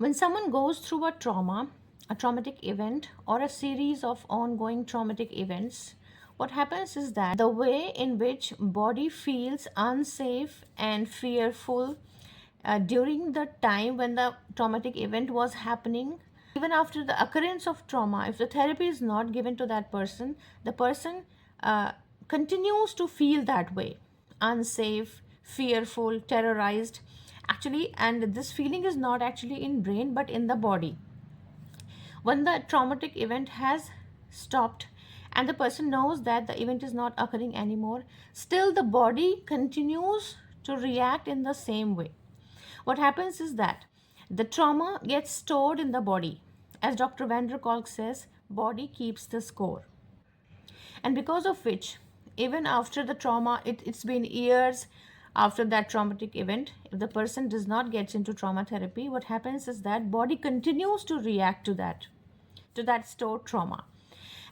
When someone goes through a trauma, a traumatic event, or a series of ongoing traumatic events, what happens is that the way in which body feels unsafe and fearful during the time when the traumatic event was happening, even after the occurrence of trauma, if the therapy is not given to that person, the person uh, continues to feel that way, unsafe, fearful, terrorized. Actually, and this feeling is not actually in brain but in the body. When the traumatic event has stopped and the person knows that the event is not occurring anymore, still the body continues to react in the same way. What happens is that the trauma gets stored in the body. As Dr. Van der Kolk says, body keeps the score. And because of which, even after the trauma, it's been years after that traumatic event, if the person does not get into trauma therapy, what happens is that body continues to react to that stored trauma,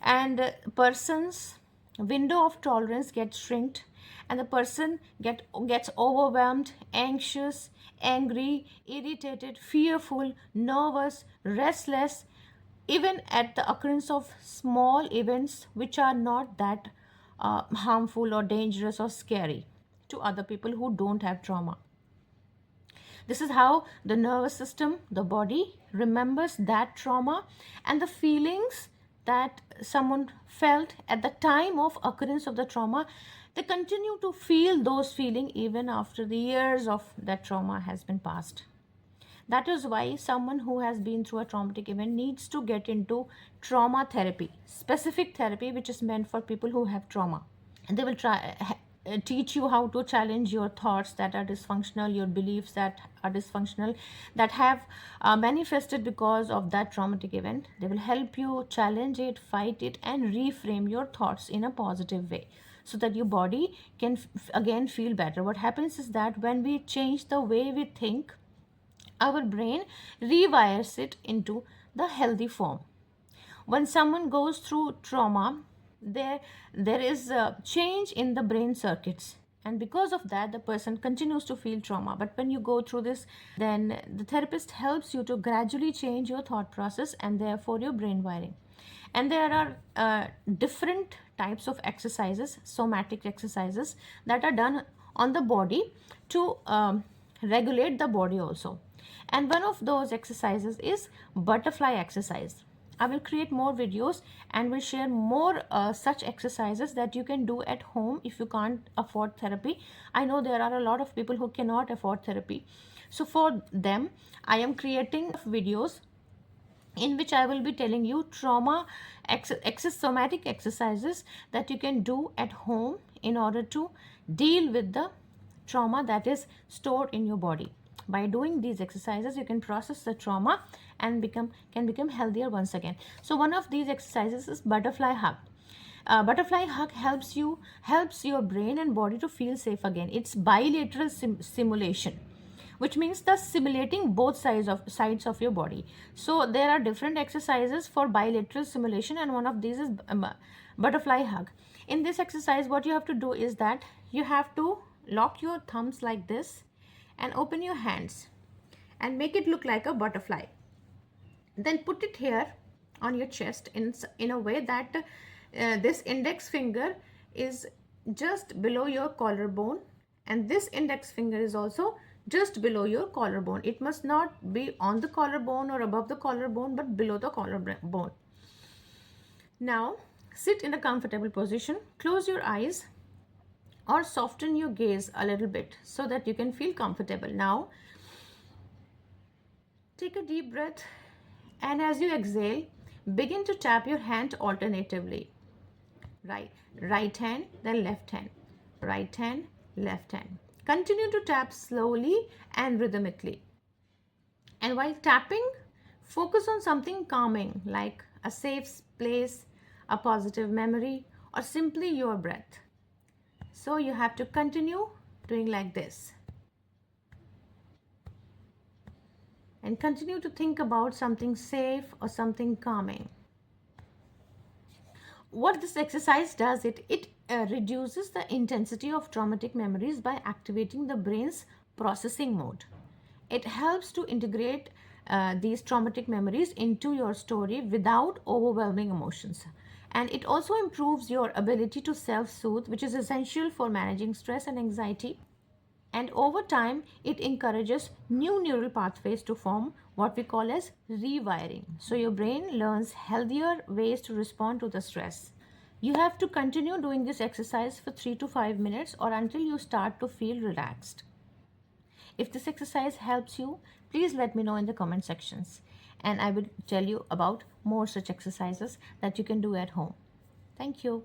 and person's window of tolerance gets shrinked, and the person gets overwhelmed, anxious, angry, irritated, fearful, nervous, restless, even at the occurrence of small events which are not that harmful or dangerous or scary to other people who don't have trauma. This is how the nervous system, the body, remembers that trauma and the feelings that someone felt at the time of occurrence of the trauma. They continue to feel those feelings even after the years of that trauma has been passed. That is why someone who has been through a traumatic event needs to get into trauma therapy, specific therapy which is meant for people who have trauma. And they will teach you how to challenge your thoughts that are dysfunctional, your beliefs that are dysfunctional, that have manifested because of that traumatic event. They will help you challenge it, fight it, and reframe your thoughts in a positive way so that your body can again feel better. What happens is that when we change the way we think, our brain rewires it into the healthy form. When someone goes through trauma, there is a change in the brain circuits, and because of that the person continues to feel trauma. But when you go through this, then the therapist helps you to gradually change your thought process and therefore your brain wiring. And there are different types of exercises, somatic exercises, that are done on the body to regulate the body also. And one of those exercises is butterfly exercise. I will create more videos and will share more such exercises that you can do at home if you can't afford therapy. I know there are a lot of people who cannot afford therapy. So for them, I am creating videos in which I will be telling you trauma somatic exercises that you can do at home in order to deal with the trauma that is stored in your body. By doing these exercises, you can process the trauma and can become healthier once again. So one of these exercises is butterfly hug. Butterfly hug helps your brain and body to feel safe again. It's bilateral simulation, which means the simulating both sides of your body. So there are different exercises for bilateral simulation, and one of these is butterfly hug. In this exercise, what you have to do is that you have to lock your thumbs like this and open your hands and make it look like a butterfly. Then put it here on your chest in a way that this index finger is just below your collarbone, and this index finger is also just below your collarbone. It must not be on the collarbone or above the collarbone, but below the collarbone. Now sit in a comfortable position, close your eyes or soften your gaze a little bit so that you can feel comfortable. Now take a deep breath, and as you exhale, begin to tap your hand alternatively. Right hand, then left hand, right hand, left hand. Continue to tap slowly and rhythmically. And while tapping, focus on something calming like a safe place, a positive memory, or simply your breath. So you have to continue doing like this. And continue to think about something safe or something calming. What this exercise does, it reduces the intensity of traumatic memories by activating the brain's processing mode. It helps to integrate these traumatic memories into your story without overwhelming emotions. And it also improves your ability to self soothe, which is essential for managing stress and anxiety. And over time, it encourages new neural pathways to form, what we call as rewiring. So your brain learns healthier ways to respond to the stress. You have to continue doing this exercise for 3 to 5 minutes or until you start to feel relaxed. If this exercise helps you, please let me know in the comment sections, and I will tell you about more such exercises that you can do at home. Thank you.